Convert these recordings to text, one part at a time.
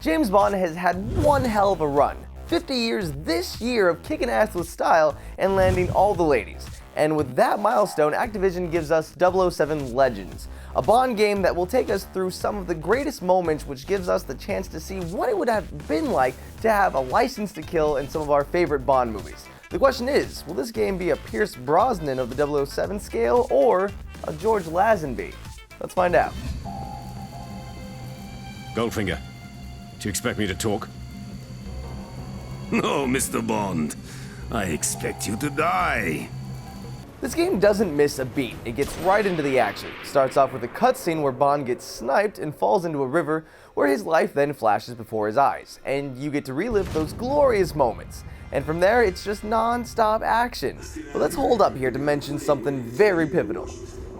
James Bond has had one hell of a run. 50 years this year of kicking ass with style and landing all the ladies. And with that milestone, Activision gives us 007 Legends, a Bond game that will take us through some of the greatest moments, which gives us the chance to see what it would have been like to have a license to kill in some of our favorite Bond movies. The question is, will this game be a Pierce Brosnan of the 007 scale or a George Lazenby? Let's find out. Goldfinger, do you expect me to talk? No, Mr. Bond. I expect you to die. This game doesn't miss a beat. It gets right into the action. It starts off with a cutscene where Bond gets sniped and falls into a river where his life then flashes before his eyes, and you get to relive those glorious moments. And from there, it's just non-stop action. But let's hold up here to mention something very pivotal.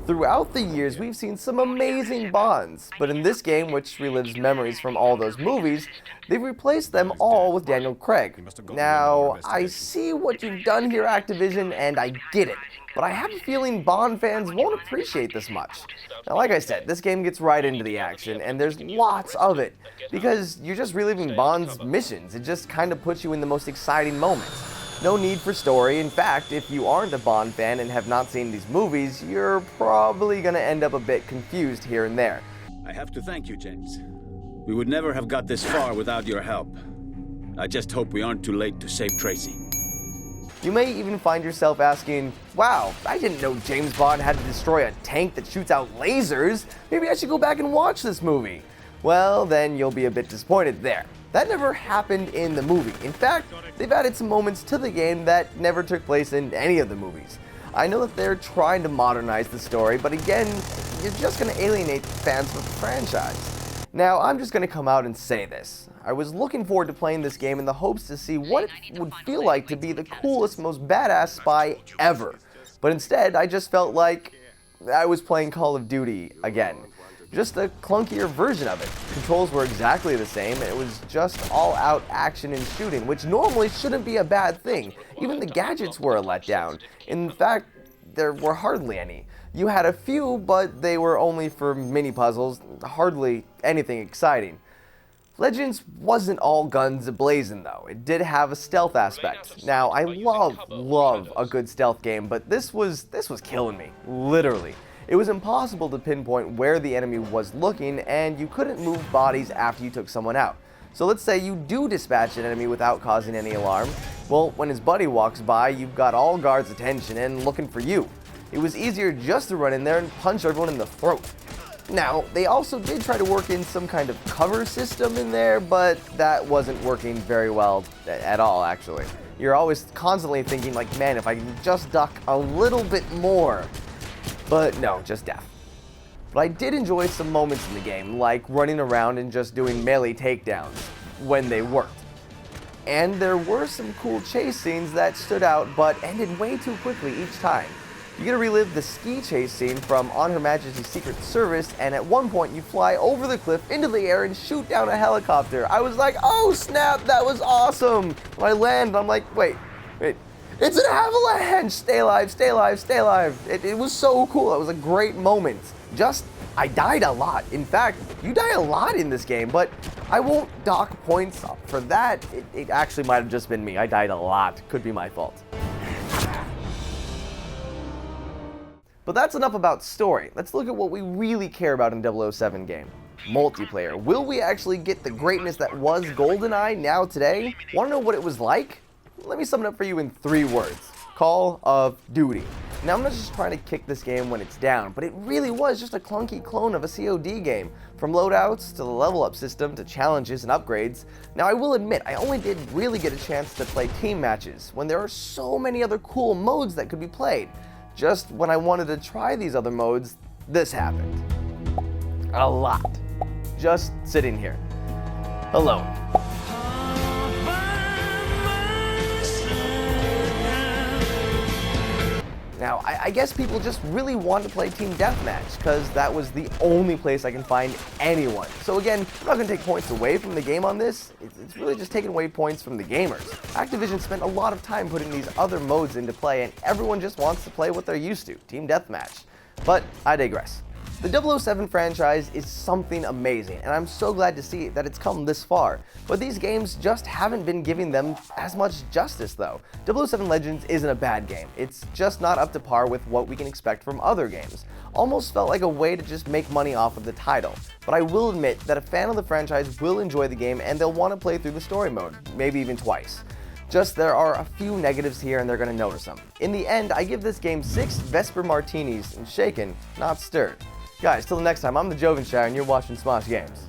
Throughout the years, we've seen some amazing Bonds, but in this game, which relives memories from all those movies, they've replaced them all with Daniel Craig. Now, I see what you've done here, Activision, and I get it, but I have a feeling Bond fans won't appreciate this much. Now, like I said, this game gets right into the action, and there's lots of it, because you're just reliving Bond's missions. It just kind of puts you in the most exciting moments. No need for story. In fact, if you aren't a Bond fan and have not seen these movies, you're probably going to end up a bit confused here and there. I have to thank you, James. We would never have got this far without your help. I just hope we aren't too late to save Tracy. You may even find yourself asking, wow, I didn't know James Bond had to destroy a tank that shoots out lasers. Maybe I should go back and watch this movie. Well, then you'll be a bit disappointed there. That never happened in the movie. In fact, they've added some moments to the game that never took place in any of the movies. I know that they're trying to modernize the story, but again, you're just going to alienate fans with the franchise. Now, I'm just going to come out and say this. I was looking forward to playing this game in the hopes to see what it would feel like to be the coolest, most badass spy ever. But instead, I just felt like I was playing Call of Duty again. Just a clunkier version of it. Controls were exactly the same, and it was just all-out action and shooting, which normally shouldn't be a bad thing. Even the gadgets were a letdown. In fact, there were hardly any. You had a few, but they were only for mini-puzzles, hardly anything exciting. Legends wasn't all guns a-blazing though. It did have a stealth aspect. Now, I love a good stealth game, but this was killing me, literally. It was impossible to pinpoint where the enemy was looking, and you couldn't move bodies after you took someone out. So let's say you do dispatch an enemy without causing any alarm. Well, when his buddy walks by, you've got all guards' attention and looking for you. It was easier just to run in there and punch everyone in the throat. Now, they also did try to work in some kind of cover system in there, but that wasn't working very well at all, actually. You're always constantly thinking like, man, if I can just duck a little bit more. But no, just death. But I did enjoy some moments in the game, like running around and just doing melee takedowns, when they worked. And there were some cool chase scenes that stood out, but ended way too quickly each time. You get to relive the ski chase scene from On Her Majesty's Secret Service, and at one point you fly over the cliff into the air and shoot down a helicopter. I was like, oh snap, that was awesome! When I land, I'm like, wait. It's an avalanche! Stay alive, stay alive, stay alive. It was so cool. It was a great moment. I died a lot. In fact, you die a lot in this game, but I won't dock points for that. It actually might have just been me. I died a lot. Could be my fault. But that's enough about story. Let's look at what we really care about in 007 game. Multiplayer. Will we actually get the greatness that was GoldenEye now today? Want to know what it was like? Let me sum it up for you in 3 words. Call of Duty. Now, I'm not just trying to kick this game when it's down, but it really was just a clunky clone of a COD game. From loadouts to the level up system to challenges and upgrades. Now, I will admit, I only did really get a chance to play team matches when there are so many other cool modes that could be played. Just when I wanted to try these other modes, this happened. A lot. Just sitting here. Alone. Now, I guess people just really want to play Team Deathmatch, because that was the only place I can find anyone. So again, I'm not going to take points away from the game on this, it's really just taking away points from the gamers. Activision spent a lot of time putting these other modes into play, and everyone just wants to play what they're used to, Team Deathmatch. But I digress. The 007 franchise is something amazing, and I'm so glad to see that it's come this far. But these games just haven't been giving them as much justice though. 007 Legends isn't a bad game, it's just not up to par with what we can expect from other games. Almost felt like a way to just make money off of the title. But I will admit that a fan of the franchise will enjoy the game and they'll want to play through the story mode, maybe even twice. Just there are a few negatives here and they're going to notice them. In the end, I give this game 6 Vesper Martinis and shaken, not stirred. Guys, till the next time, I'm the Jovenshire and you're watching Smosh Games.